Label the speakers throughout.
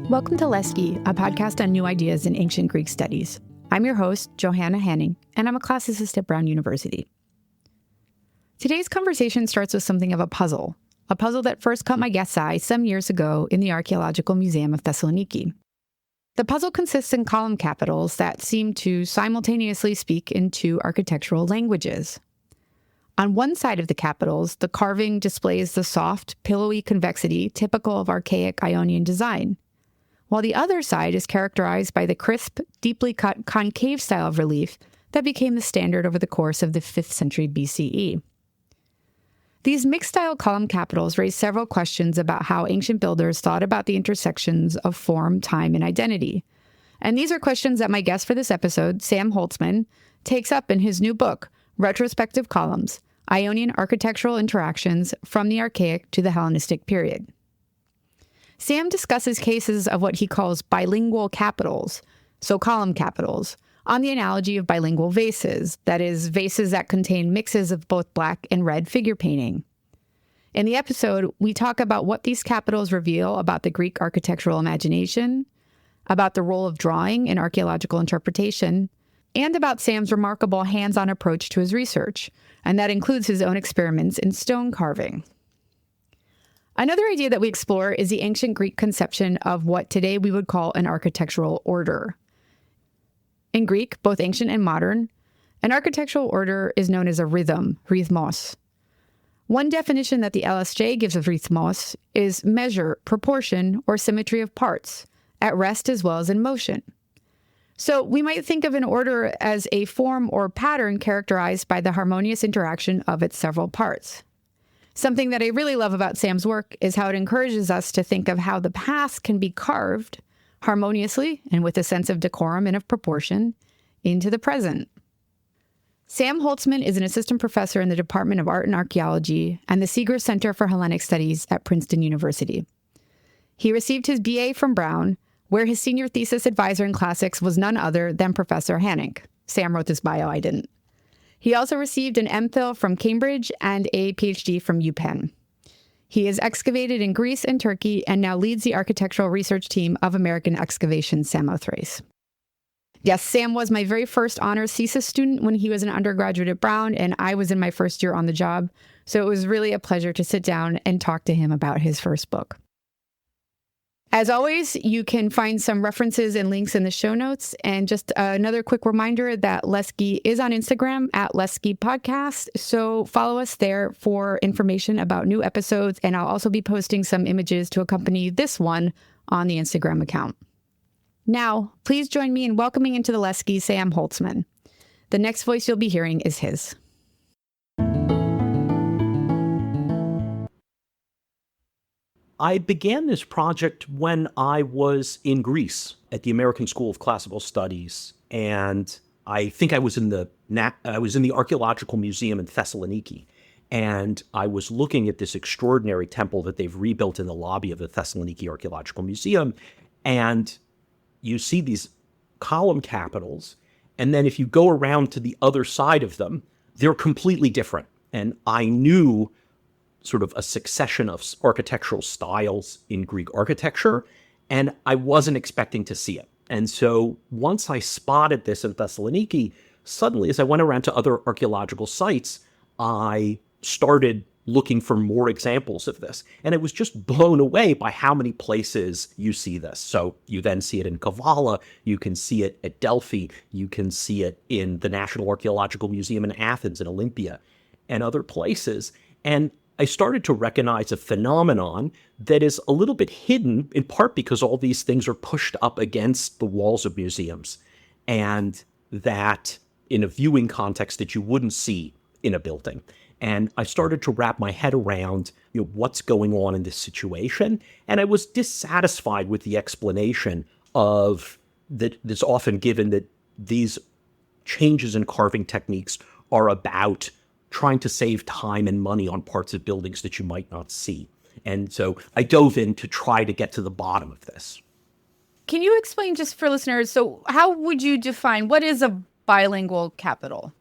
Speaker 1: Welcome to Lesche, a podcast on new ideas in ancient Greek studies. I'm your host, Johanna Hanink, and I'm a classicist at Brown University. Today's conversation starts with something of a puzzle that first caught my guest's eye some years ago in the Archaeological Museum of Thessaloniki. The puzzle consists in column capitals that seem to simultaneously speak in two architectural languages. On one side of the capitals, the carving displays the soft, pillowy convexity typical of archaic Ionian design, while the other side is characterized by the crisp, deeply cut concave style of relief that became the standard over the course of the 5th century BCE. These mixed-style column capitals raise several questions about how ancient builders thought about the intersections of form, time, and identity. And these are questions that my guest for this episode, Sam Holzman, takes up in his new book, Retrospective Columns, Ionian Architectural Interactions from the Archaic to the Hellenistic Period. Sam discusses cases of what he calls bilingual capitals, so column capitals, on the analogy of bilingual vases, that is, vases that contain mixes of both black and red figure painting. In the episode, we talk about what these capitals reveal about the Greek architectural imagination, about the role of drawing in archaeological interpretation, and about Sam's remarkable hands-on approach to his research, and that includes his own experiments in stone carving. Another idea that we explore is the ancient Greek conception of what today we would call an architectural order. In Greek, both ancient and modern, an architectural order is known as a rhythm, rhythmos. One definition that the LSJ gives of rhythmos is measure, proportion, or symmetry of parts, at rest as well as in motion. So we might think of an order as a form or pattern characterized by the harmonious interaction of its several parts. Something that I really love about Sam's work is how it encourages us to think of how the past can be carved harmoniously and with a sense of decorum and of proportion into the present. Sam Holzman is an assistant professor in the Department of Art and Archaeology and the Seeger Center for Hellenic Studies at Princeton University. He received his BA from Brown, where his senior thesis advisor in classics was none other than Professor Hanink. Sam wrote this bio, I didn't. He also received an MPhil from Cambridge and a PhD from UPenn. He has excavated in Greece and Turkey and now leads the architectural research team of American Excavation Samothrace. Yes, Sam was my very first honors thesis student when he was an undergraduate at Brown, and I was in my first year on the job, so it was really a pleasure to sit down and talk to him about his first book. As always, you can find some references and links in the show notes. And just another quick reminder that Lesche is on Instagram at Lesche Podcast. So follow us there for information about new episodes. And I'll also be posting some images to accompany this one on the Instagram account. Now, please join me in welcoming into the Lesche Sam Holzman. The next voice you'll be hearing is his.
Speaker 2: I began this project when I was in Greece at the American School of Classical Studies, and I think I was in the Archaeological Museum in Thessaloniki, and I was looking at this extraordinary temple that they've rebuilt in the lobby of the Thessaloniki Archaeological Museum, and you see these column capitals, and then if you go around to the other side of them, they're completely different. And I knew sort of a succession of architectural styles in Greek architecture, and I wasn't expecting to see it. And so once I spotted this in Thessaloniki, suddenly as I went around to other archaeological sites, I started looking for more examples of this. And I was just blown away by how many places you see this. So you then see it in Kavala, you can see it at Delphi, you can see it in the National Archaeological Museum in Athens and Olympia and other places. And I started to recognize a phenomenon that is a little bit hidden, in part because all these things are pushed up against the walls of museums, and that in a viewing context that you wouldn't see in a building. And I started to wrap my head around, what's going on in this situation, and I was dissatisfied with the explanation of that that's often given that these changes in carving techniques are about trying to save time and money on parts of buildings that you might not see. And so I dove in to try to get to the bottom of this.
Speaker 1: Can you explain just for listeners, so how would you define, what is a bilingual capital?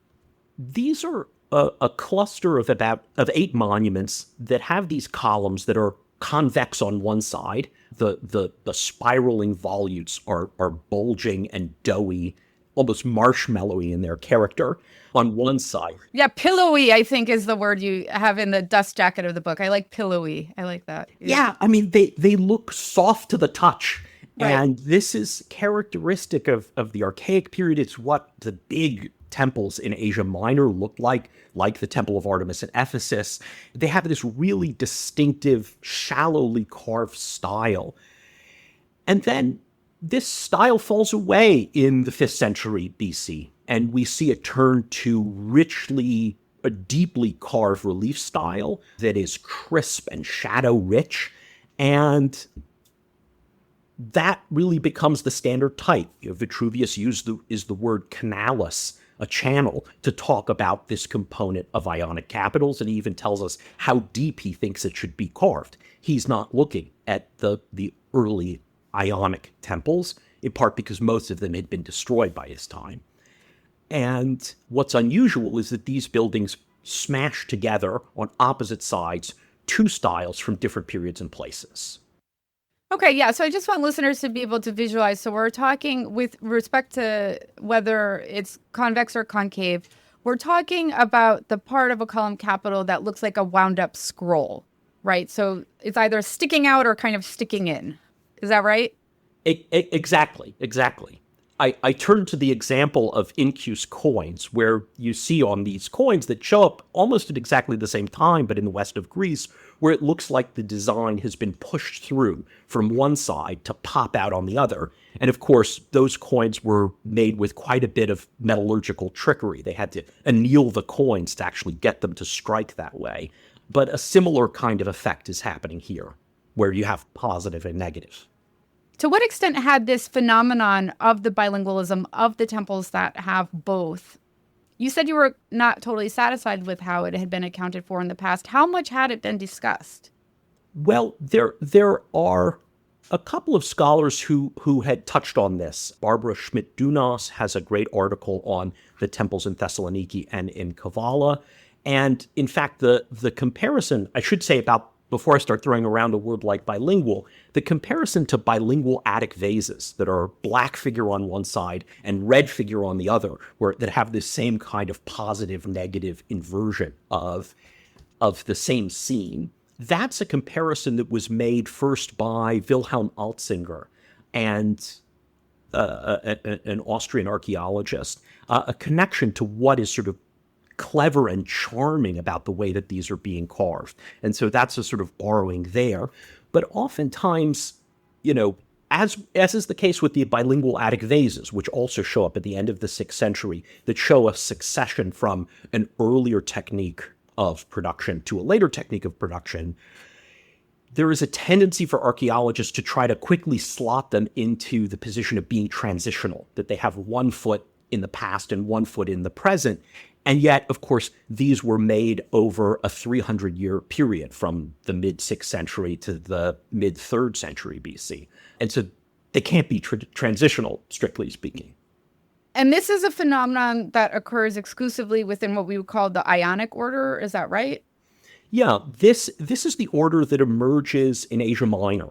Speaker 2: These are a cluster of 8 monuments that have these columns that are convex on one side. The spiraling volutes are bulging and doughy, almost marshmallowy in their character on one side.
Speaker 1: Yeah, pillowy, I think, is the word you have in the dust jacket of the book. I like pillowy. I like that.
Speaker 2: Yeah, I mean, they look soft to the touch.
Speaker 1: Right.
Speaker 2: And this is characteristic of the archaic period. It's what the big temples in Asia Minor looked like the Temple of Artemis at Ephesus. They have this really distinctive, shallowly carved style. And then this style falls away in the 5th century BC, and we see it turn to richly, a deeply carved relief style that is crisp and shadow-rich, and that really becomes the standard type. Vitruvius is the word canalis, a channel, to talk about this component of Ionic capitals, and he even tells us how deep he thinks it should be carved. He's not looking at the early Ionic temples, in part because most of them had been destroyed by his time. And what's unusual is that these buildings smash together on opposite sides two styles from different periods and places.
Speaker 1: Okay, yeah. So I just want listeners to be able to visualize. So we're talking with respect to whether it's convex or concave. We're talking about the part of a column capital that looks like a wound up scroll, right? So it's either sticking out or kind of sticking in. Is that right?
Speaker 2: Exactly. I turn to the example of incus coins, where you see on these coins that show up almost at exactly the same time, but in the west of Greece, where it looks like the design has been pushed through from one side to pop out on the other. And of course, those coins were made with quite a bit of metallurgical trickery. They had to anneal the coins to actually get them to strike that way. But a similar kind of effect is happening here, where you have positive and negative.
Speaker 1: To what extent had this phenomenon of the bilingualism of the temples that have both? You said you were not totally satisfied with how it had been accounted for in the past. How much had it been discussed?
Speaker 2: Well, there are a couple of scholars who had touched on this. Barbara Schmidt-Dunas has a great article on the temples in Thessaloniki and in Kavala. And in fact, the comparison, I should say, about before I start throwing around a word like bilingual, the comparison to bilingual Attic vases that are black figure on one side and red figure on the other, that have this same kind of positive-negative inversion of the same scene, that's a comparison that was made first by Wilhelm Alzinger and an Austrian archaeologist, a connection to what is sort of clever and charming about the way that these are being carved. And so that's a sort of borrowing there. But oftentimes, as is the case with the bilingual Attic vases, which also show up at the end of the 6th century, that show a succession from an earlier technique of production to a later technique of production, there is a tendency for archaeologists to try to quickly slot them into the position of being transitional, that they have one foot in the past and one foot in the present. And yet, of course, these were made over a 300-year period from the mid-6th century to the mid-3rd century BC. And so they can't be transitional, strictly speaking.
Speaker 1: And this is a phenomenon that occurs exclusively within what we would call the Ionic order. Is that right?
Speaker 2: Yeah, this is the order that emerges in Asia Minor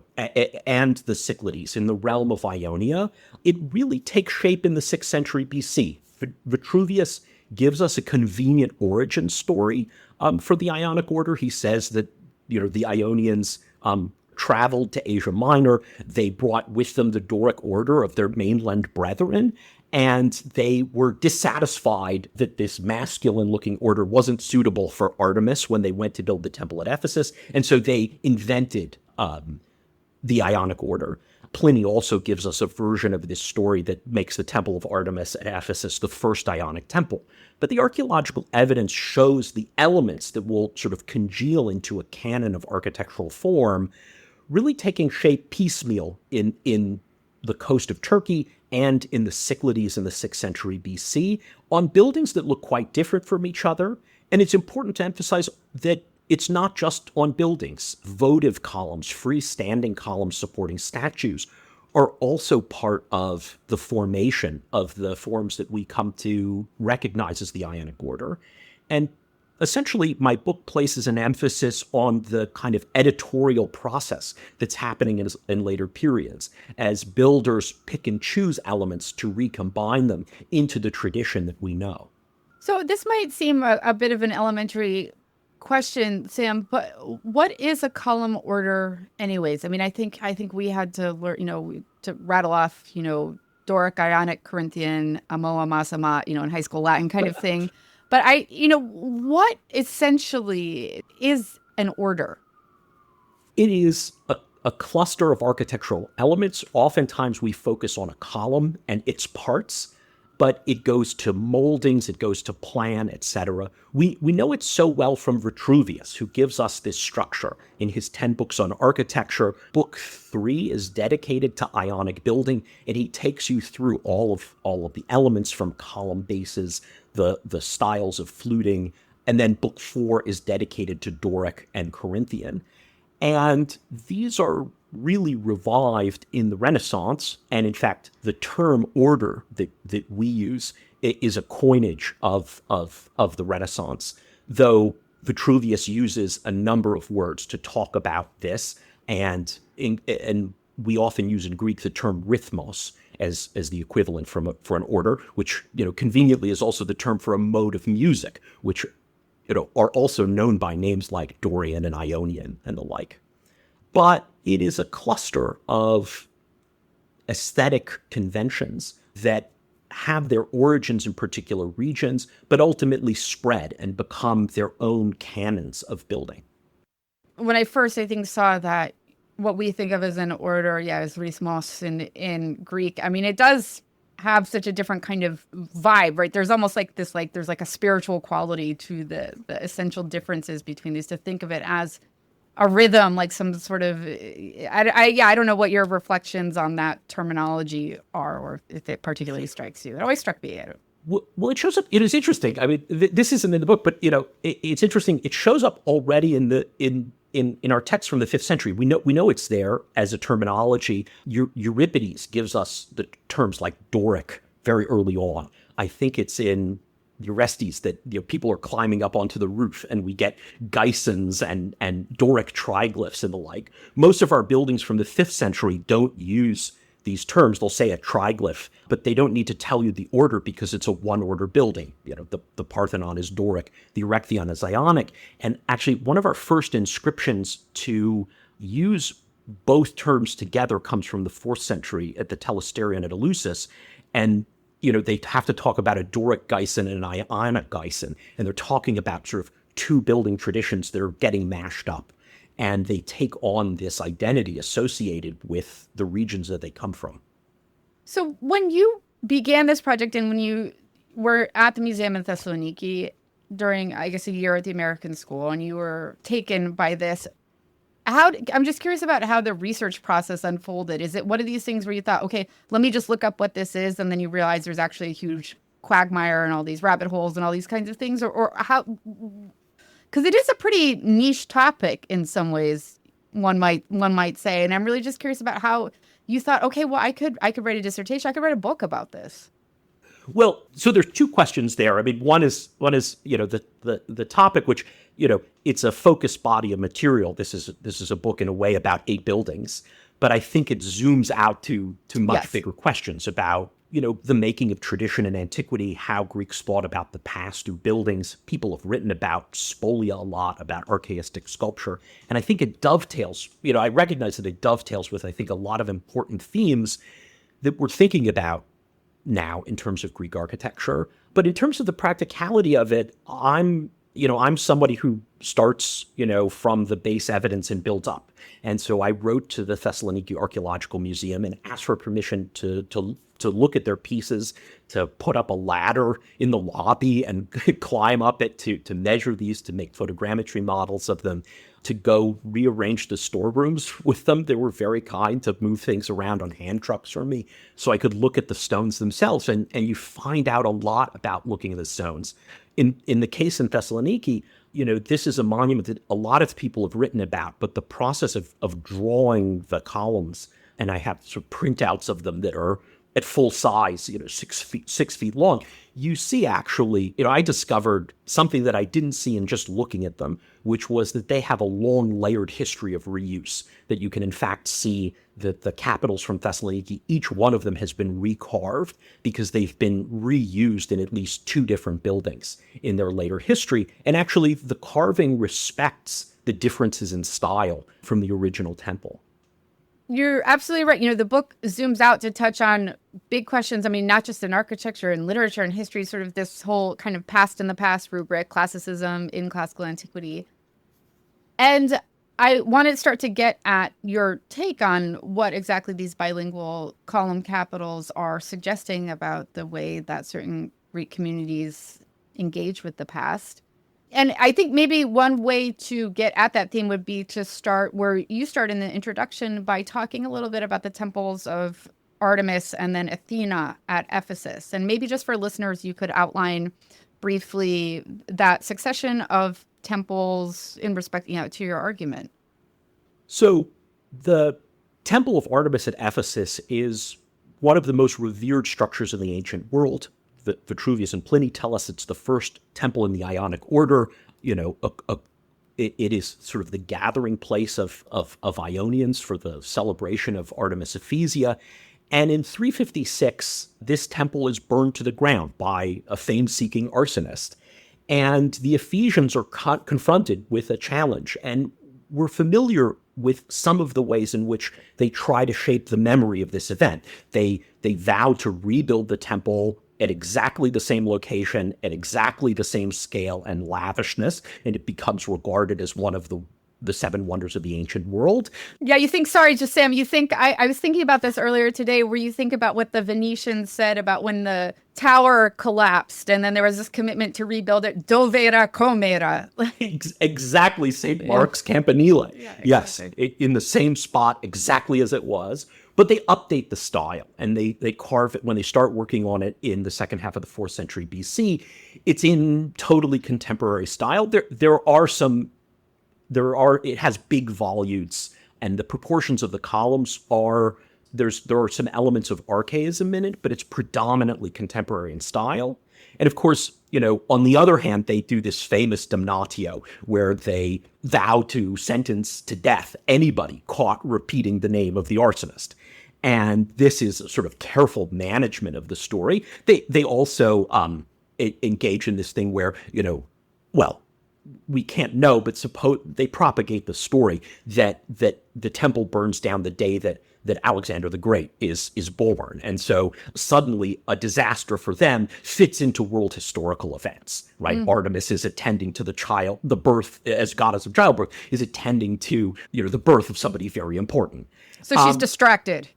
Speaker 2: and the Cyclades in the realm of Ionia. It really takes shape in the 6th century BC. Vitruvius gives us a convenient origin story for the Ionic order. He says that, the Ionians traveled to Asia Minor. They brought with them the Doric order of their mainland brethren, and they were dissatisfied that this masculine-looking order wasn't suitable for Artemis when they went to build the temple at Ephesus, and so they invented the Ionic order. Pliny also gives us a version of this story that makes the Temple of Artemis at Ephesus the first Ionic temple. But the archaeological evidence shows the elements that will sort of congeal into a canon of architectural form really taking shape piecemeal in the coast of Turkey and in the Cyclades in the 6th century BC on buildings that look quite different from each other. And it's important to emphasize that it's not just on buildings. Votive columns, freestanding columns supporting statues are also part of the formation of the forms that we come to recognize as the Ionic order. And essentially, my book places an emphasis on the kind of editorial process that's happening in later periods, as builders pick and choose elements to recombine them into the tradition that we know.
Speaker 1: So this might seem a bit of an elementary question, Sam, but what is a column order anyways? I mean, I think we had to learn, to rattle off, Doric, Ionic, Corinthian, Amoa, Masama, in high school Latin kind of thing. But what essentially is an order?
Speaker 2: It is a cluster of architectural elements. Oftentimes we focus on a column and its parts, but it goes to moldings, it goes to plan, etc. We know it so well from Vitruvius, who gives us this structure in his 10 books on architecture. Book 3 is dedicated to Ionic building, and he takes you through all of the elements from column bases, the styles of fluting, and then book 4 is dedicated to Doric and Corinthian. And these are really revived in the Renaissance. And in fact, the term order that we use is a coinage of the Renaissance, though Vitruvius uses a number of words to talk about this. And we often use in Greek the term rhythmos as the equivalent for an order, which, conveniently is also the term for a mode of music, which, are also known by names like Dorian and Ionian and the like. But it is a cluster of aesthetic conventions that have their origins in particular regions, but ultimately spread and become their own canons of building.
Speaker 1: When I first, saw that, what we think of as an order, is rhythmos in Greek. I mean, it does have such a different kind of vibe, right? There's almost like this, there's like a spiritual quality to the essential differences between these, to think of it as a rhythm, like some sort of, I don't know what your reflections on that terminology are, or if it particularly strikes you. It always struck me.
Speaker 2: Well, it shows up. It is interesting. I mean, this isn't in the book, but it's interesting. It shows up already in our text from the 5th century. We know it's there as a terminology. Euripides gives us the terms like Doric very early on. I think it's in Orestes that people are climbing up onto the roof, and we get geisons and Doric triglyphs and the like. Most of our buildings from the 5th century don't use these terms. They'll say a triglyph, but they don't need to tell you the order because it's a one-order building. The Parthenon is Doric, the Erechtheion is Ionic. And actually, one of our first inscriptions to use both terms together comes from the 4th century at the Telesterion at Eleusis. And they have to talk about a Doric Geison and an Ionic Geison, and they're talking about sort of two building traditions that are getting mashed up. And they take on this identity associated with the regions that they come from.
Speaker 1: So when you began this project and when you were at the museum in Thessaloniki during, I guess, a year at the American School, and you were taken by this, I'm just curious about how the research process unfolded. Is it one of these things where you thought, okay, let me just look up what this is, and then you realize there's actually a huge quagmire and all these rabbit holes and all these kinds of things, or how? Because it is a pretty niche topic in some ways, one might say, and I'm really just curious about how you thought, okay, well, I could write a dissertation, I could write a book about this.
Speaker 2: Well, so there's two questions there. I mean, one is the topic, which it's a focused body of material. This is a book in a way about 8 buildings, but I think it zooms out to much bigger questions about the making of tradition and antiquity, how Greeks thought about the past through buildings. People have written about spolia a lot, about archaistic sculpture. And I think it dovetails, I recognize that it dovetails with, I think, a lot of important themes that we're thinking about now in terms of Greek architecture. But in terms of the practicality of it, I'm somebody who starts, from the base evidence and builds up. And so I wrote to the Thessaloniki Archaeological Museum and asked for permission to look at their pieces, to put up a ladder in the lobby and climb up it, to measure these, to make photogrammetry models of them, to go rearrange the storerooms with them. They were very kind to move things around on hand trucks for me so I could look at the stones themselves. And you find out a lot about looking at the stones. In the case in Thessaloniki, this is a monument that a lot of people have written about, but the process of drawing the columns, and I have sort of printouts of them that are at full size, 6 feet long, you see actually, I discovered something that I didn't see in just looking at them, which was that they have a long layered history of reuse, that you can in fact see that the capitals from Thessaloniki, each one of them has been recarved because they've been reused in at least 2 different buildings in their later history. And actually the carving respects the differences in style from the original temple.
Speaker 1: You're absolutely right. The book zooms out to touch on big questions. I mean, not just in architecture and literature and history, sort of this whole kind of past in the past rubric, classicism in classical antiquity. And I want to start to get at your take on what exactly these bilingual column capitals are suggesting about the way that certain Greek communities engage with the past. And I think maybe one way to get at that theme would be to start where you start in the introduction by talking a little bit about the temples of Artemis and then Athena at Ephesus. And maybe just for listeners, you could outline briefly that succession of temples in respect, to your argument.
Speaker 2: So the Temple of Artemis at Ephesus is one of the most revered structures in the ancient world. Vitruvius and Pliny tell us it's the first temple in the Ionic order. It is sort of the gathering place of Ionians for the celebration of Artemis Ephesia. And in 356, this temple is burned to the ground by a fame-seeking arsonist. And the Ephesians are confronted with a challenge. And we're familiar with some of the ways in which they try to shape the memory of this event. They vow to rebuild the temple at exactly the same location, at exactly the same scale and lavishness, and it becomes regarded as one of the 7 wonders of the ancient world.
Speaker 1: Yeah, Sam, I was thinking about this earlier today, where you think about what the Venetians said about when the tower collapsed, and then there was this commitment to rebuild it, dovera comera.
Speaker 2: Exactly, St. Mark's Campanile. Yeah, exactly. Yes, in the same spot, exactly as it was. But they update the style, and they carve it when they start working on it in the second half of the 4th century BC. It's in totally contemporary style. It has big volutes, and the proportions of the columns there are some elements of archaism in it, but it's predominantly contemporary in style. And of course, on the other hand, they do this famous damnatio, where they vow to sentence to death anybody caught repeating the name of the arsonist. And this is a sort of careful management of the story. They also engage in this thing where, we can't know, but suppose they propagate the story that the temple burns down the day that Alexander the Great is born. And so suddenly a disaster for them fits into world historical events, right? Mm. Artemis is attending to the birth, as goddess of childbirth, is attending to, the birth of somebody very important.
Speaker 1: So she's distracted.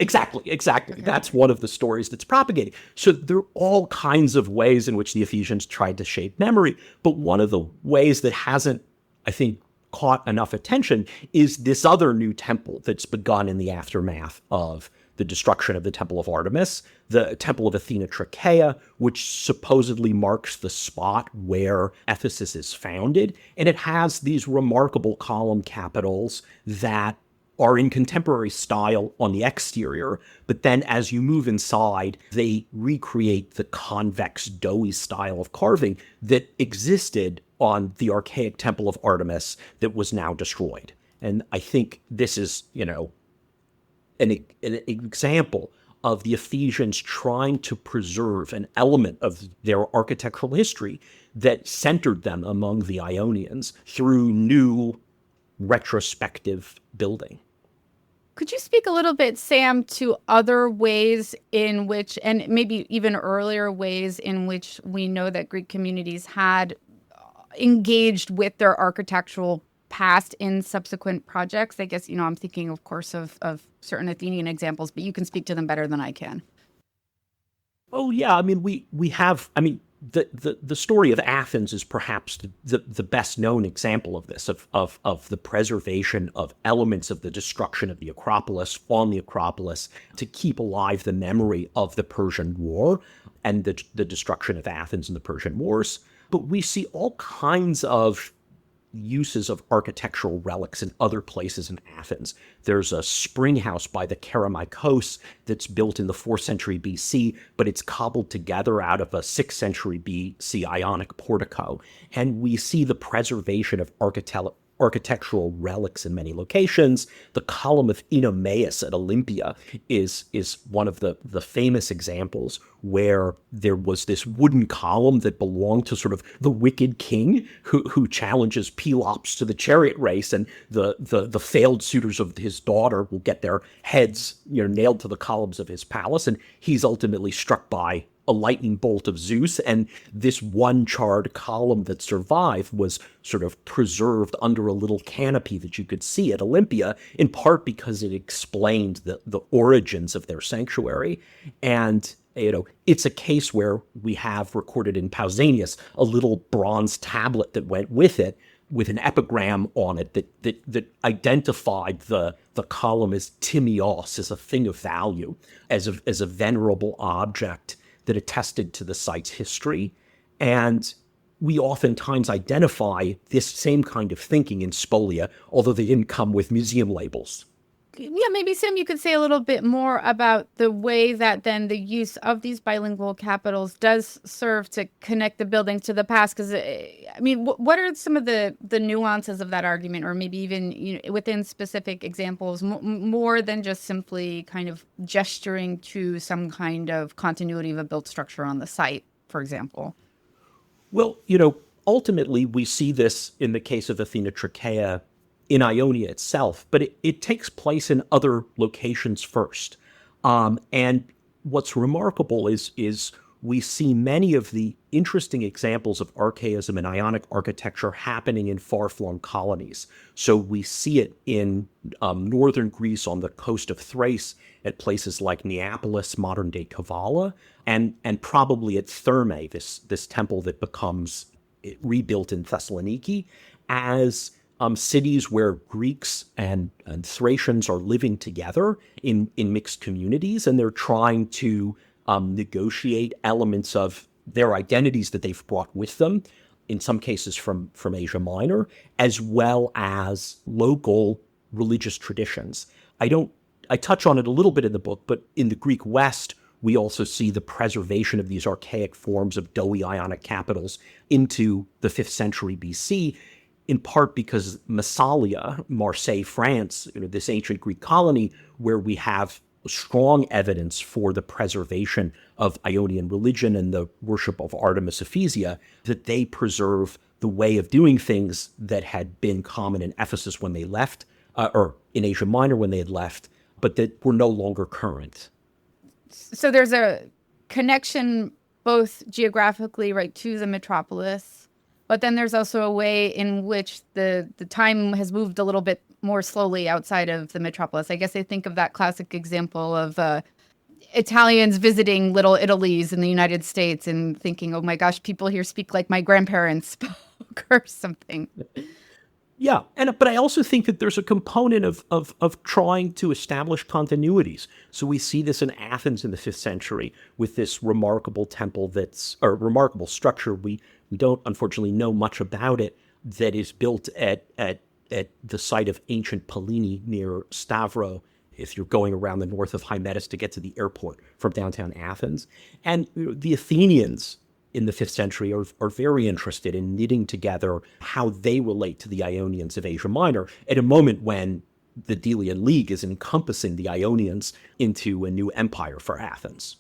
Speaker 2: Exactly. Okay. That's one of the stories that's propagating. So there are all kinds of ways in which the Ephesians tried to shape memory, but one of the ways that hasn't, I think, caught enough attention is this other new temple that's begun in the aftermath of the destruction of the Temple of Artemis, the Temple of Athena Tracheia, which supposedly marks the spot where Ephesus is founded. And it has these remarkable column capitals that are in contemporary style on the exterior, but then as you move inside, they recreate the convex, doughy style of carving that existed on the archaic Temple of Artemis that was now destroyed. And I think this is, an example of the Ephesians trying to preserve an element of their architectural history that centered them among the Ionians through new retrospective building.
Speaker 1: Could you speak a little bit, Sam, to other ways in which, and maybe even earlier ways in which we know that Greek communities had engaged with their architectural past in subsequent projects? I guess, I'm thinking, of course, of certain Athenian examples, but you can speak to them better than I can.
Speaker 2: Oh, yeah. I mean, we have, the story of Athens is perhaps the best known example of this, of the preservation of elements of the destruction of the Acropolis on the Acropolis to keep alive the memory of the Persian War and the destruction of Athens in the Persian Wars. But we see all kinds of uses of architectural relics in other places in Athens. There's a spring house by the Kerameikos that's built in the 4th century BC, but it's cobbled together out of a 6th century BC Ionic portico. And we see the preservation of architectural relics in many locations. The column of Enomaus at Olympia is one of the famous examples where there was this wooden column that belonged to sort of the wicked king who challenges Pelops to the chariot race, and the failed suitors of his daughter will get their heads nailed to the columns of his palace, and he's ultimately struck by a lightning bolt of Zeus, and this one charred column that survived was sort of preserved under a little canopy that you could see at Olympia, in part because it explained the origins of their sanctuary. And it's a case where we have recorded in Pausanias a little bronze tablet that went with it, with an epigram on it that identified the column as timios, as a thing of value, as a venerable object that attested to the site's history. And we oftentimes identify this same kind of thinking in spolia, although they didn't come with museum labels.
Speaker 1: Yeah, maybe, Sam, you could say a little bit more about the way that then the use of these bilingual capitals does serve to connect the buildings to the past. Because, what are some of the nuances of that argument, or maybe even within specific examples, more than just simply kind of gesturing to some kind of continuity of a built structure on the site, for example?
Speaker 2: Well, ultimately, we see this in the case of Athena Trachea in Ionia itself, but it takes place in other locations first. And what's remarkable is we see many of the interesting examples of archaism and Ionic architecture happening in far-flung colonies. So we see it in northern Greece on the coast of Thrace, at places like Neapolis, modern-day Kavala, and probably at Thermae, this temple that becomes rebuilt in Thessaloniki, as cities where Greeks and Thracians are living together in mixed communities, and they're trying to negotiate elements of their identities that they've brought with them, in some cases from Asia Minor, as well as local religious traditions. I touch on it a little bit in the book, but in the Greek West, we also see the preservation of these archaic forms of doughy Ionic capitals into the 5th century BC, in part because Massalia, Marseille, France, this ancient Greek colony where we have strong evidence for the preservation of Ionian religion and the worship of Artemis Ephesia, that they preserve the way of doing things that had been common in Ephesus when they left, or in Asia Minor when they had left, but that were no longer current.
Speaker 1: So there's a connection both geographically, right, to the metropolis, but then there's also a way in which the time has moved a little bit more slowly outside of the metropolis. I guess I think of that classic example of Italians visiting little Italies in the United States and thinking, oh my gosh, people here speak like my grandparents spoke or something.
Speaker 2: Yeah, but I also think that there's a component of trying to establish continuities. So we see this in Athens in the 5th century with this remarkable temple or remarkable structure. We don't unfortunately know much about it, that is built at the site of ancient Pallini near Stavro, if you're going around the north of Hymettus to get to the airport from downtown Athens. And the Athenians in the 5th century are very interested in knitting together how they relate to the Ionians of Asia Minor at a moment when the Delian League is encompassing the Ionians into a new empire for Athens.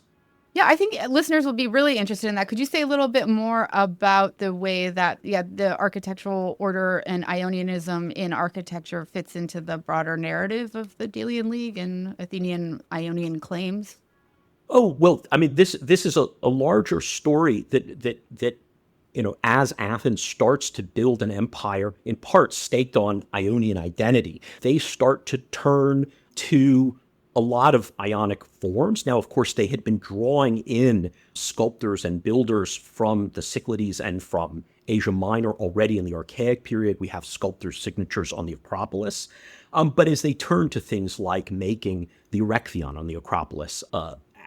Speaker 1: Yeah, I think listeners will be really interested in that. Could you say a little bit more about the way that, the architectural order and Ionianism in architecture fits into the broader narrative of the Delian League and Athenian Ionian claims?
Speaker 2: Oh, well, I mean, this is a larger story that as Athens starts to build an empire, in part staked on Ionian identity, they start to turn to a lot of Ionic forms. Now, of course, they had been drawing in sculptors and builders from the Cyclades and from Asia Minor already in the Archaic period. We have sculptors' signatures on the Acropolis. But as they turn to things like making the Erechtheion on the Acropolis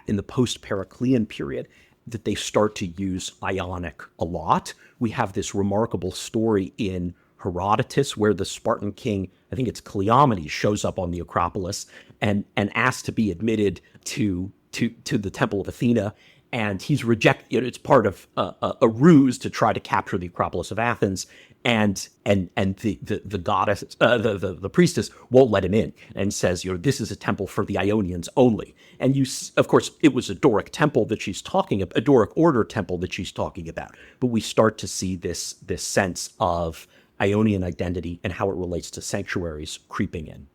Speaker 2: in the post-Periclean period, that they start to use Ionic a lot. We have this remarkable story in Herodotus, where the Spartan king, I think it's Cleomenes, shows up on the Acropolis and asks to be admitted to the Temple of Athena. And he's rejected. It's part of a ruse to try to capture the Acropolis of Athens. And the goddess, the priestess won't let him in and says, this is a temple for the Ionians only. And of course, it was a Doric temple that she's talking about, a Doric order temple that she's talking about. But we start to see this sense of Ionian identity and how it relates to sanctuaries creeping in.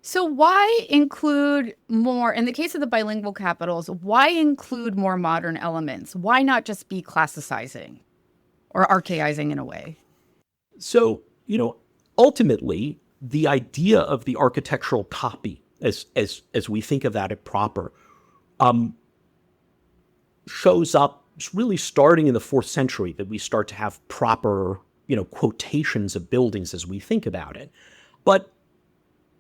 Speaker 1: So why include more, in the case of the bilingual capitals, why include more modern elements? Why not just be classicizing or archaizing in a way?
Speaker 2: So, ultimately, the idea of the architectural copy, as we think of that at proper, shows up really starting in the 4th century, that we start to have proper, quotations of buildings as we think about it. But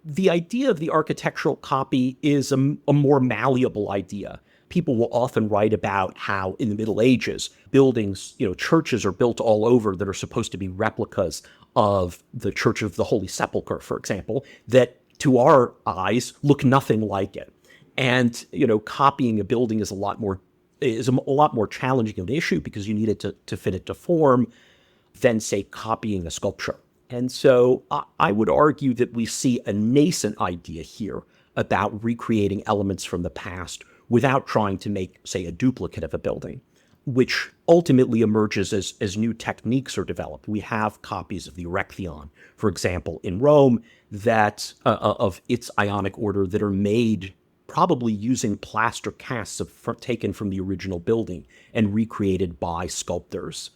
Speaker 2: the idea of the architectural copy is a more malleable idea. People will often write about how in the Middle Ages, buildings, churches are built all over that are supposed to be replicas of the Church of the Holy Sepulchre, for example, that to our eyes look nothing like it. And, copying a building is a lot more challenging of an issue because you need it to fit it to form than, say, copying a sculpture. And so I would argue that we see a nascent idea here about recreating elements from the past without trying to make, say, a duplicate of a building, which ultimately emerges as new techniques are developed. We have copies of the Erechtheion, for example, in Rome, that of its Ionic order that are made probably using plaster casts taken from the original building and recreated by sculptors.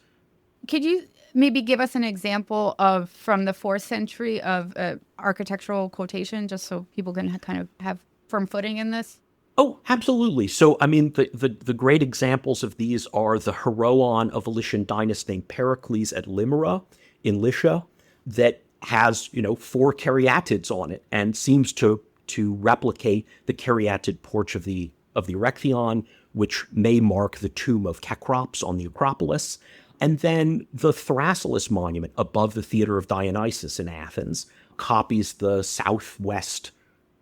Speaker 1: Could you maybe give us an example from the 4th century of architectural quotation, just so people can kind of have firm footing in this?
Speaker 2: Oh, absolutely. So, the great examples of these are the Heroon of a Lycian dynast named Pericles at Limera in Lycia that has, 4 caryatids on it and seems to replicate the caryatid porch of the Erechtheion, which may mark the tomb of Cecrops on the Acropolis. And then the Thrasyllus monument above the Theater of Dionysus in Athens copies the southwest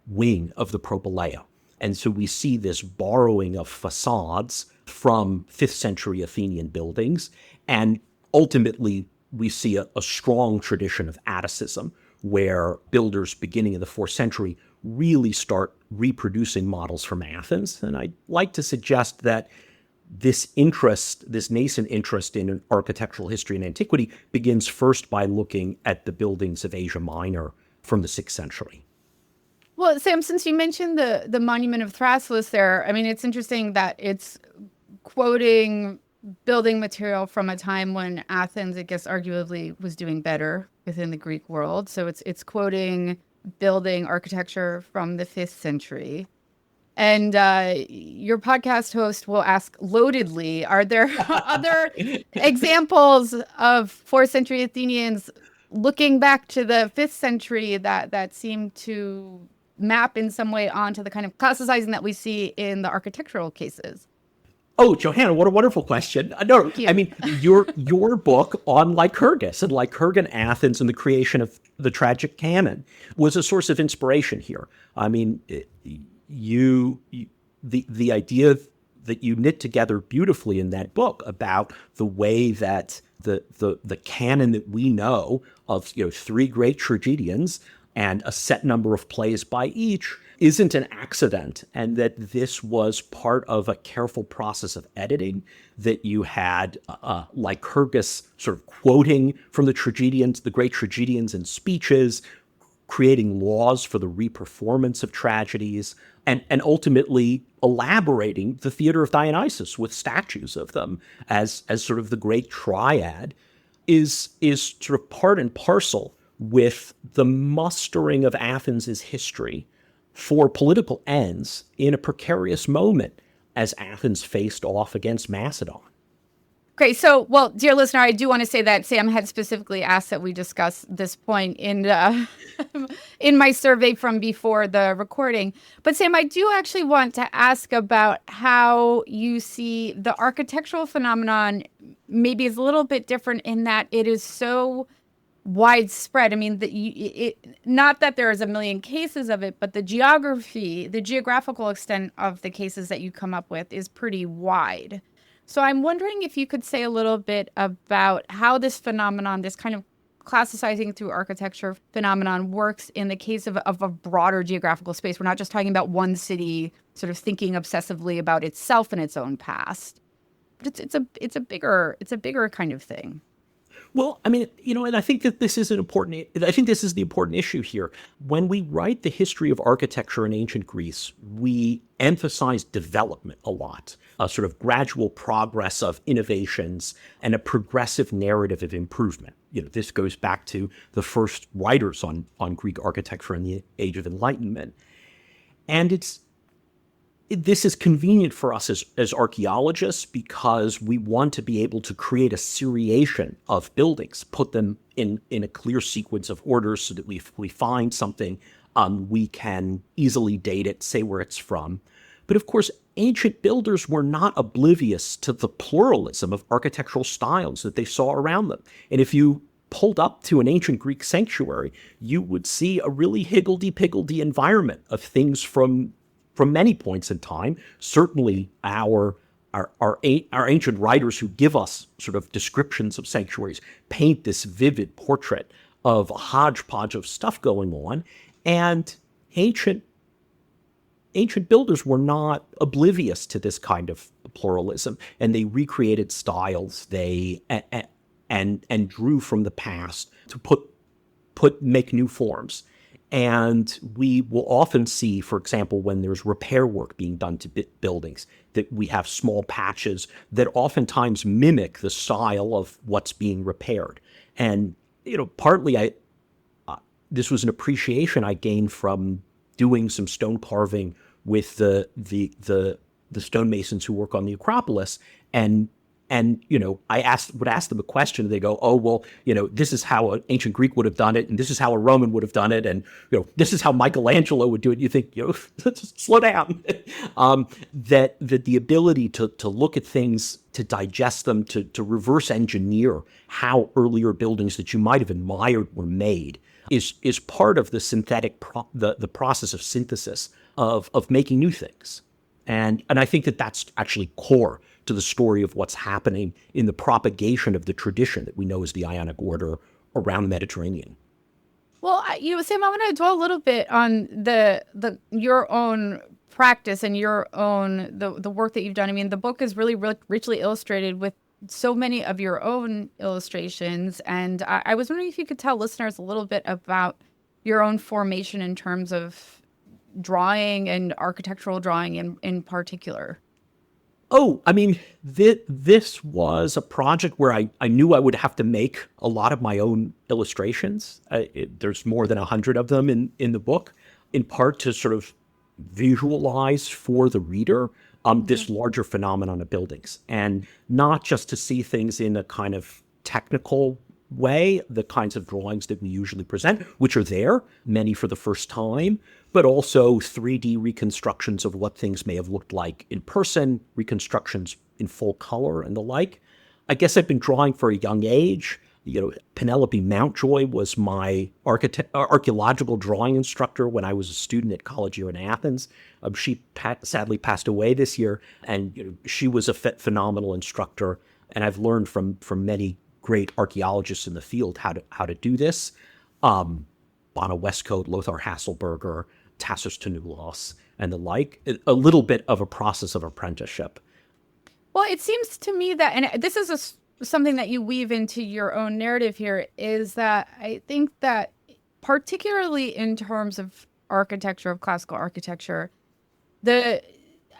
Speaker 2: wing of the Propylaea. And so we see this borrowing of facades from 5th century Athenian buildings. And ultimately, we see a strong tradition of Atticism, where builders beginning in the 4th century really start reproducing models from Athens. And I'd like to suggest that this nascent interest in architectural history and antiquity begins first by looking at the buildings of Asia Minor from the 6th century.
Speaker 1: Well, Sam, since you mentioned the monument of Thrasyllus there, it's interesting that it's quoting building material from a time when Athens, I guess, arguably was doing better within the Greek world. So it's quoting building architecture from the 5th century. And your podcast host will ask loadedly, are there other examples of 4th century Athenians looking back to the 5th century that seem to map in some way onto the kind of classicizing that we see in the architectural cases?
Speaker 2: Oh, Johanna, what a wonderful question. No, your book on Lycurgus and Lycurgan Athens and the creation of the tragic canon was a source of inspiration here. The idea that you knit together beautifully in that book about the way that the canon that we know of 3 great tragedians and a set number of plays by each isn't an accident, and that this was part of a careful process of editing, that you had Lycurgus sort of quoting from the tragedians, the great tragedians in speeches, creating laws for the reperformance of tragedies, and ultimately elaborating the Theater of Dionysus with statues of them as sort of the great triad is sort of part and parcel with the mustering of Athens' history for political ends in a precarious moment as Athens faced off against Macedon.
Speaker 1: Okay, so, well, dear listener, I do want to say that Sam had specifically asked that we discuss this point in in my survey from before the recording. But Sam, I do actually want to ask about how you see the architectural phenomenon maybe is a little bit different in that it is so widespread. I mean, not that there is a million cases of it, but the geographical extent of the cases that you come up with is pretty wide. So I'm wondering if you could say a little bit about how this phenomenon, this kind of classicizing through architecture phenomenon, works in the case of a broader geographical space. We're not just talking about one city sort of thinking obsessively about itself and its own past, but it's a bigger kind of thing.
Speaker 2: Well, I mean, and I think that this is the important issue here. When we write the history of architecture in ancient Greece, we emphasize development a lot, a sort of gradual progress of innovations and a progressive narrative of improvement. This goes back to the first writers on Greek architecture in the Age of Enlightenment. And this is convenient for us as archaeologists because we want to be able to create a seriation of buildings, put them in a clear sequence of order so that if we find something, we can easily date it, say where it's from. But of course, ancient builders were not oblivious to the pluralism of architectural styles that they saw around them. And if you pulled up to an ancient Greek sanctuary, you would see a really higgledy-piggledy environment of things from many points in time. Certainly our ancient writers who give us sort of descriptions of sanctuaries paint this vivid portrait of a hodgepodge of stuff going on. And ancient builders were not oblivious to this kind of pluralism, and they recreated styles and drew from the past to make new forms. And we will often see, for example, when there's repair work being done to buildings, that we have small patches that oftentimes mimic the style of what's being repaired. And, partly this was an appreciation I gained from doing some stone carving with the stonemasons who work on the Acropolis. And I would ask them a question, and they go, oh, well, this is how an ancient Greek would have done it, and this is how a Roman would have done it, and, this is how Michelangelo would do it. You think, slow down. That the ability to look at things, to digest them, to reverse engineer how earlier buildings that you might have admired were made is part of the the process of synthesis of making new things. And I think that's actually core to the story of what's happening in the propagation of the tradition that we know as the Ionic order around the Mediterranean.
Speaker 1: Well, Sam, I want to dwell a little bit on your own practice and your own the work that you've done. I mean, the book is really richly illustrated with so many of your own illustrations, and I was wondering if you could tell listeners a little bit about your own formation in terms of drawing and architectural drawing in particular.
Speaker 2: Oh, I mean, this was a project where I knew I would have to make a lot of my own illustrations. There's more than 100 of them in the book, in part to sort of visualize for the reader this larger phenomenon of buildings, and not just to see things in a kind of technical way, the kinds of drawings that we usually present, which are there, many for the first time, but also 3D reconstructions of what things may have looked like in person, reconstructions in full color and the like. I guess I've been drawing for a young age. Penelope Mountjoy was my archaeological drawing instructor when I was a student at college here in Athens. She sadly passed away this year, and she was a phenomenal instructor. And I've learned from many great archaeologists in the field how to do this. Bonna Westcote, Lothar Hasselberger, Tassos Tanoulos, and the like. A little bit of a process of apprenticeship.
Speaker 1: Well, it seems to me that, and this is something that you weave into your own narrative here, is that I think that particularly in terms of architecture, of classical architecture, the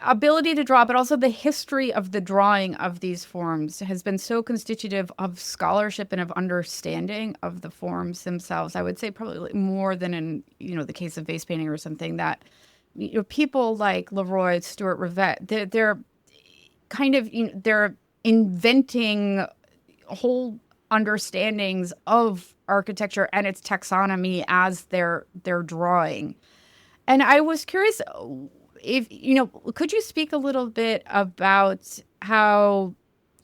Speaker 1: ability to draw, but also the history of the drawing of these forms has been so constitutive of scholarship and of understanding of the forms themselves. I would say probably more than in, the case of vase painting or something, that people like Leroy, Stuart, Revett, they're kind of, they're inventing whole understandings of architecture and its taxonomy as they're drawing. And I was curious, if could you speak a little bit about how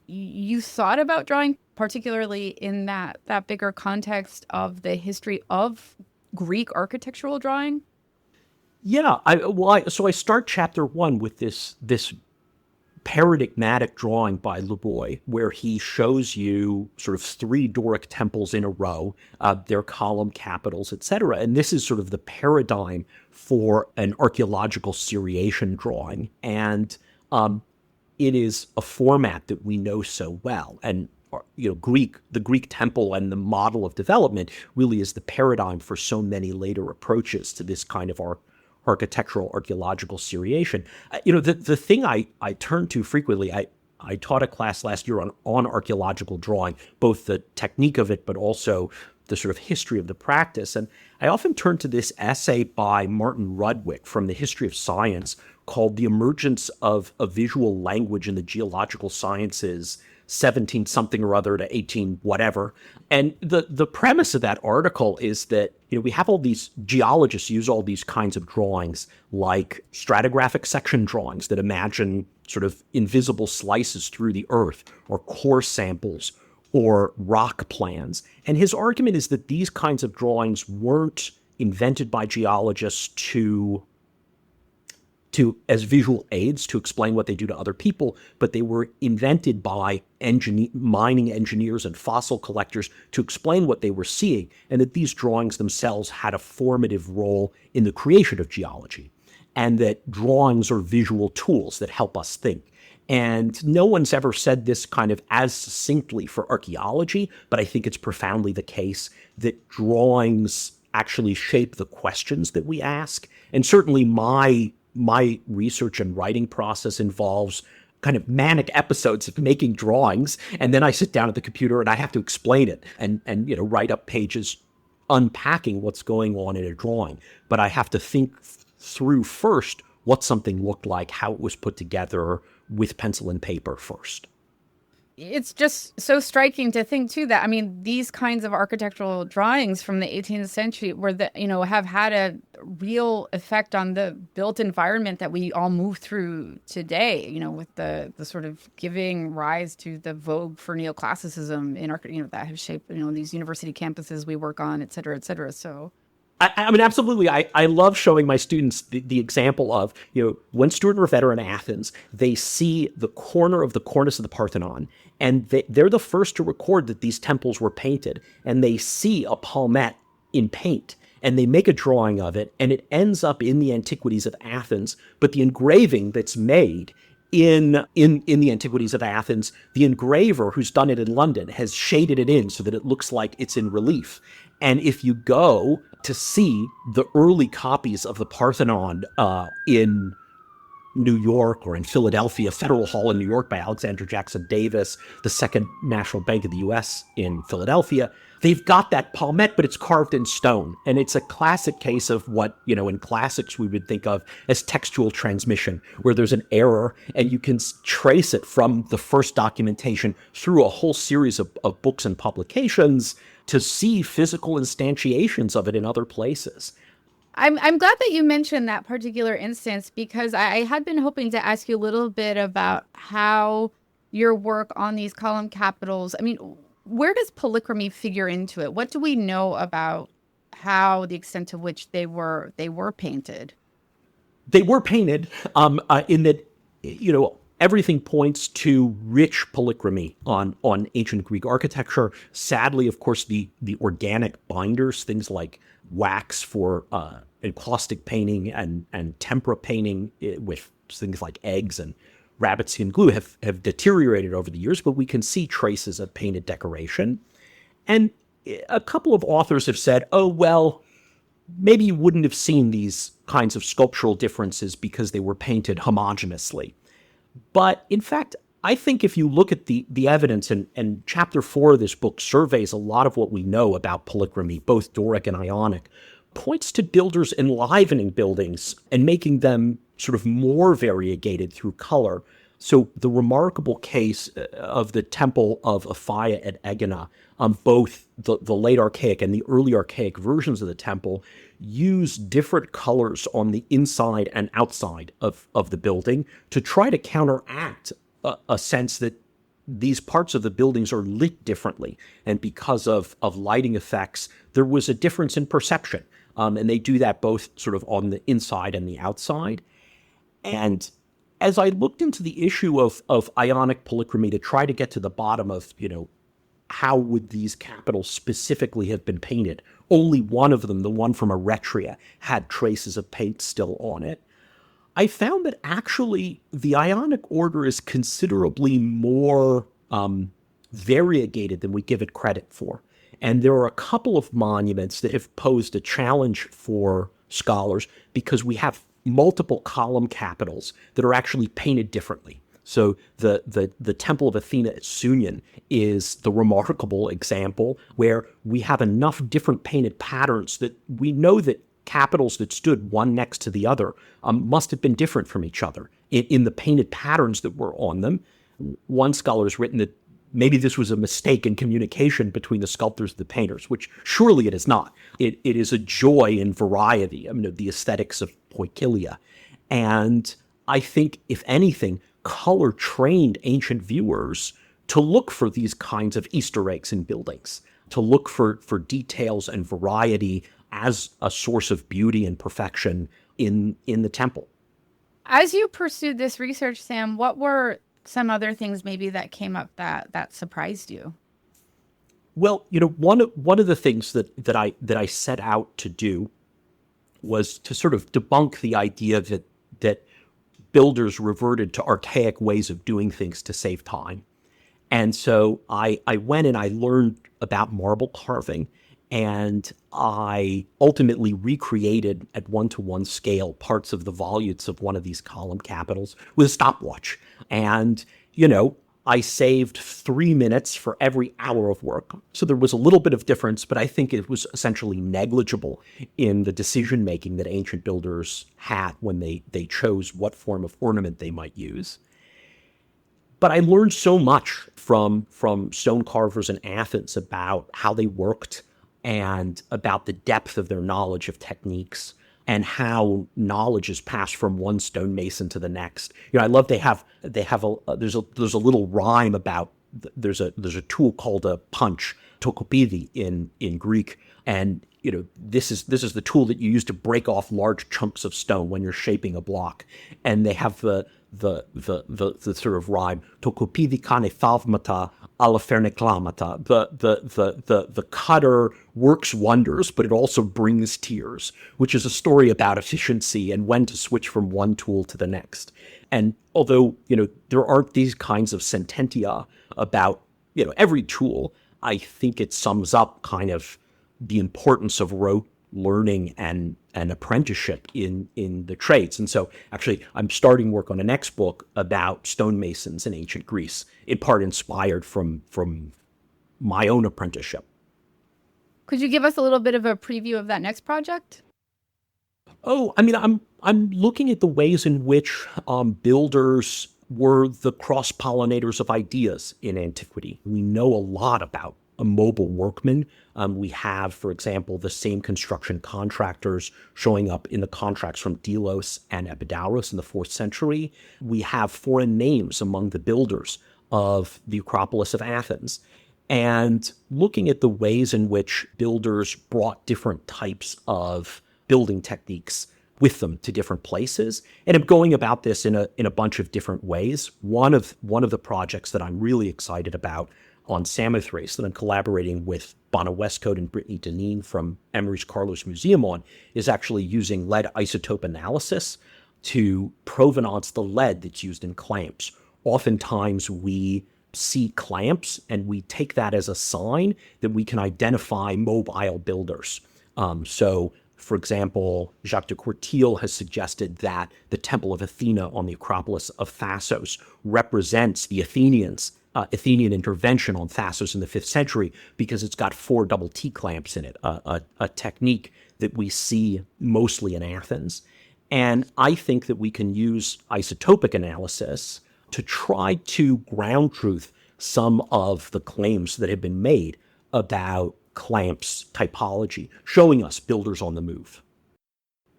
Speaker 1: you thought about drawing particularly in that bigger context of the history of Greek architectural drawing?
Speaker 2: Yeah, so I start chapter 1 with this paradigmatic drawing by Leroy, where he shows you sort of 3 Doric temples in a row, their column capitals, etc. And this is sort of the paradigm for an archaeological seriation drawing. And it is a format that we know so well. And the Greek temple and the model of development really is the paradigm for so many later approaches to this kind of architectural archaeological seriation. The thing I turn to frequently, I taught a class last year on archaeological drawing, both the technique of it, but also the sort of history of the practice. And I often turn to this essay by Martin Rudwick from the History of Science called The Emergence of a Visual Language in the Geological Sciences, 17 something or other to 18 whatever. And the premise of that article is that we have all these geologists use all these kinds of drawings, like stratigraphic section drawings that imagine sort of invisible slices through the earth, or core samples, or rock plans. And his argument is that these kinds of drawings weren't invented by geologists to as visual aids to explain what they do to other people, but they were invented by mining engineers and fossil collectors to explain what they were seeing, and that these drawings themselves had a formative role in the creation of geology, and that drawings are visual tools that help us think. And no one's ever said this kind of as succinctly for archaeology, but I think it's profoundly the case that drawings actually shape the questions that we ask. And certainly my research and writing process involves kind of manic episodes of making drawings, and then I sit down at the computer and I have to explain it and write up pages unpacking what's going on in a drawing. But I have to think through first what something looked like, how it was put together with pencil and paper first.
Speaker 1: It's just so striking to think too that, these kinds of architectural drawings from the 18th century have had a real effect on the built environment that we all move through today, with the sort of giving rise to the vogue for neoclassicism in that have shaped, these university campuses we work on, et cetera, et cetera. So
Speaker 2: absolutely. I love showing my students the example of, when Stuart and Revett are in Athens, they see the corner of the cornice of the Parthenon, and they're the first to record that these temples were painted, and they see a palmette in paint, and they make a drawing of it, and it ends up in the Antiquities of Athens, but the engraving that's made in the Antiquities of Athens, the engraver who's done it in London has shaded it in so that it looks like it's in relief. And if you go to see the early copies of the Parthenon in New York or in Philadelphia, Federal Hall in New York by Alexander Jackson Davis, the Second National Bank of the U.S. in Philadelphia, they've got that palmette, but it's carved in stone. And it's a classic case of what, in classics we would think of as textual transmission, where there's an error and you can trace it from the first documentation through a whole series of books and publications to see physical instantiations of it in other places.
Speaker 1: I'm glad that you mentioned that particular instance, because I had been hoping to ask you a little bit about how your work on these column capitals, where does polychromy figure into it? What do we know about how the extent to which they were painted?
Speaker 2: They were painted in that, everything points to rich polychromy on ancient Greek architecture. Sadly, of course, the organic binders, things like wax for encaustic painting and tempera painting with things like eggs and rabbit skin glue have deteriorated over the years, but we can see traces of painted decoration. And a couple of authors have said, oh, well, maybe you wouldn't have seen these kinds of sculptural differences because they were painted homogenously. But in fact, I think if you look at the evidence, and chapter 4 of this book surveys a lot of what we know about polychromy, both Doric and Ionic, points to builders enlivening buildings and making them sort of more variegated through color. So the remarkable case of the temple of Apphia at Egina, both the late archaic and the early archaic versions of the temple use different colors on the inside and outside of the building to try to counteract a sense that these parts of the buildings are lit differently. And because of lighting effects, there was a difference in perception. And they do that both sort of on the inside and the outside. And as I looked into the issue of ionic polychromy to try to get to the bottom of, how would these capitals specifically have been painted? Only one of them, the one from Eretria, had traces of paint still on it. I found that actually the Ionic order is considerably more variegated than we give it credit for. And there are a couple of monuments that have posed a challenge for scholars because we have multiple column capitals that are actually painted differently. So the Temple of Athena at Sunion is the remarkable example where we have enough different painted patterns that we know that capitals that stood one next to the other must have been different from each other in the painted patterns that were on them. One scholar has written that maybe this was a mistake in communication between the sculptors and the painters, which surely it is not. It is a joy in variety, the aesthetics of Poikilia. And I think, if anything, color trained ancient viewers to look for these kinds of Easter eggs in buildings, to look for details and variety as a source of beauty and perfection in the temple.
Speaker 3: As you pursued this research, Sam, what were some other things maybe that came up that surprised you?
Speaker 2: Well, one of the things that I set out to do was to sort of debunk the idea that builders reverted to archaic ways of doing things to save time. And so I went and I learned about marble carving, and I ultimately recreated at 1-to-1 scale parts of the volutes of one of these column capitals with a stopwatch. And, I saved 3 minutes for every hour of work. So there was a little bit of difference, but I think it was essentially negligible in the decision-making that ancient builders had when they chose what form of ornament they might use. But I learned so much from stone carvers in Athens about how they worked and about the depth of their knowledge of techniques and how knowledge is passed from one stonemason to the next. I love there's a little rhyme about there's a tool called a punch, topographie in Greek, and this is the tool that you use to break off large chunks of stone when you're shaping a block, and they have the sort of rhyme tokoupidi kane thavmata ala ferneklamata. The cutter works wonders, but it also brings tears, which is a story about efficiency and when to switch from one tool to the next. And although there aren't these kinds of sententia about every tool, I think it sums up kind of the importance of rote learning and apprenticeship in the trades. And so actually I'm starting work on a next book about stonemasons in ancient Greece, in part inspired from my own apprenticeship.
Speaker 3: Could you give us a little bit of a preview of that next project?
Speaker 2: Oh, I'm looking at the ways in which builders were the cross-pollinators of ideas in antiquity. We know a lot about a mobile workman. We have, for example, the same construction contractors showing up in the contracts from Delos and Epidaurus in the 4th century. We have foreign names among the builders of the Acropolis of Athens. And looking at the ways in which builders brought different types of building techniques with them to different places. And I'm going about this in a bunch of different ways. One of the projects that I'm really excited about on Samothrace that I'm collaborating with Bonna Westcote and Brittany Deneen from Emory's Carlos Museum on is actually using lead isotope analysis to provenance the lead that's used in clamps. Oftentimes we see clamps and we take that as a sign that we can identify mobile builders. So, for example, Jacques de Courtille has suggested that the Temple of Athena on the Acropolis of Thasos represents the Athenian intervention on Thasos in the 5th century because it's got 4 double T clamps in it, a technique that we see mostly in Athens. And I think that we can use isotopic analysis to try to ground truth some of the claims that have been made about clamps typology, showing us builders on the move.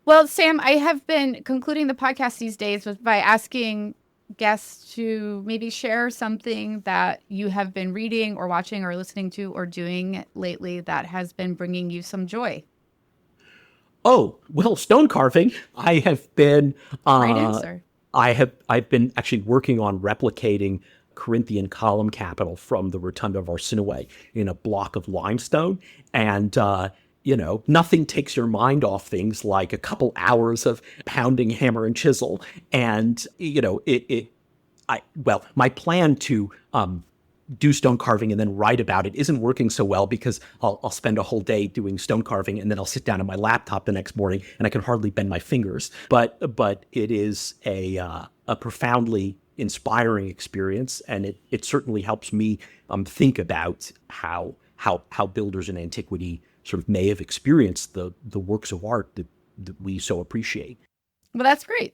Speaker 3: Well, Sam, I have been concluding the podcast these days by asking guests to maybe share something that you have been reading or watching or listening to or doing lately that has been bringing you some joy.
Speaker 2: Oh, well, stone carving. I have been
Speaker 3: Great answer.
Speaker 2: I've been actually working on replicating Corinthian column capital from the Rotunda of Arsinoe in a block of limestone. And nothing takes your mind off things like a couple hours of pounding hammer and chisel. And, my plan to do stone carving and then write about it isn't working so well because I'll spend a whole day doing stone carving and then I'll sit down at my laptop the next morning and I can hardly bend my fingers. But it is a profoundly inspiring experience, and it certainly helps me think about how builders in antiquity sort of may have experienced the works of art that we so appreciate.
Speaker 3: Well, that's great.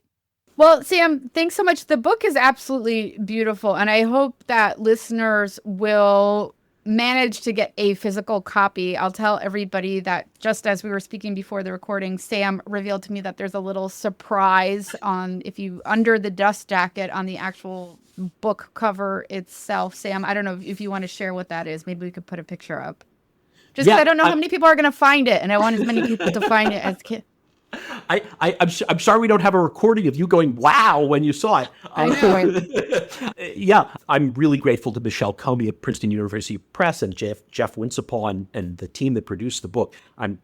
Speaker 3: Well, Sam, thanks so much. The book is absolutely beautiful, and I hope that listeners will manage to get a physical copy. I'll tell everybody that just as we were speaking before the recording, Sam revealed to me that there's a little surprise under the dust jacket on the actual book cover itself. Sam, I don't know if you want to share what that is. Maybe we could put a picture up. Just because I don't know how many people are going to find it, and I want as many people to find it as can.
Speaker 2: I'm sorry we don't have a recording of you going, wow, when you saw it.
Speaker 3: I know.
Speaker 2: Yeah, I'm really grateful to Michelle Comey at Princeton University Press and Jeff Winsapaw and the team that produced the book.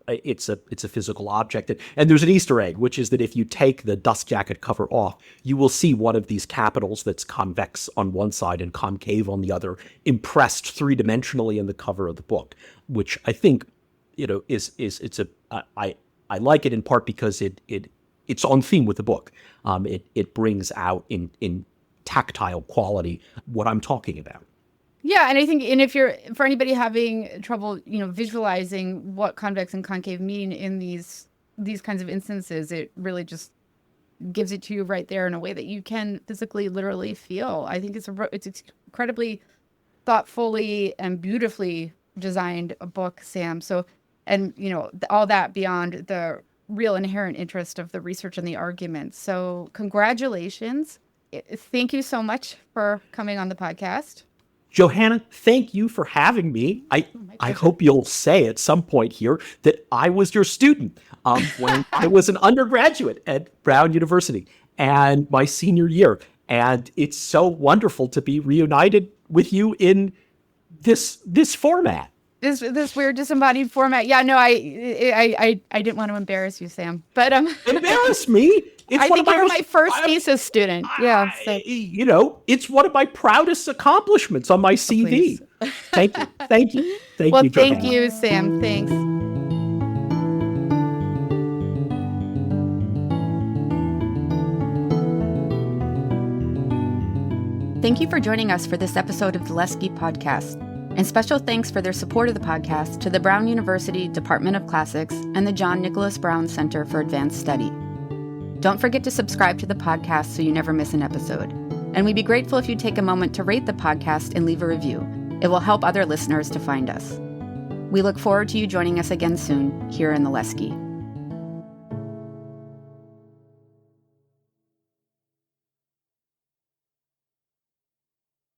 Speaker 2: It's a physical object. And there's an Easter egg, which is that if you take the dust jacket cover off, you will see one of these capitals that's convex on one side and concave on the other, impressed three-dimensionally in the cover of the book, which I think, I like it in part because it's on theme with the book. It brings out in tactile quality what I'm talking about.
Speaker 3: Yeah, and I think, for anybody having trouble, visualizing what convex and concave mean in these kinds of instances, it really just gives it to you right there in a way that you can physically, literally feel. I think it's incredibly thoughtfully and beautifully designed a book, Sam. So. And, all that beyond the real inherent interest of the research and the arguments. So congratulations. Thank you so much for coming on the podcast.
Speaker 2: Johanna, thank you for having me. I hope you'll say at some point here that I was your student when I was an undergraduate at Brown University and my senior year. And it's so wonderful to be reunited with you in this format.
Speaker 3: This weird disembodied format. Yeah, no, I didn't want to embarrass you, Sam. But
Speaker 2: embarrass me?
Speaker 3: I think you were my first thesis student. Yeah, so.
Speaker 2: It's one of my proudest accomplishments on my CV.
Speaker 3: Please.
Speaker 2: Thank you. Thank you,
Speaker 3: Well,
Speaker 2: Johanna.
Speaker 3: Thank you, Sam. Thanks. Thank you for joining us for this episode of the Lesche podcast. And special thanks for their support of the podcast to the Brown University Department of Classics and the John Nicholas Brown Center for Advanced Study. Don't forget to subscribe to the podcast so you never miss an episode. And we'd be grateful if you'd take a moment to rate the podcast and leave a review. It will help other listeners to find us. We look forward to you joining us again soon here in the Lesche.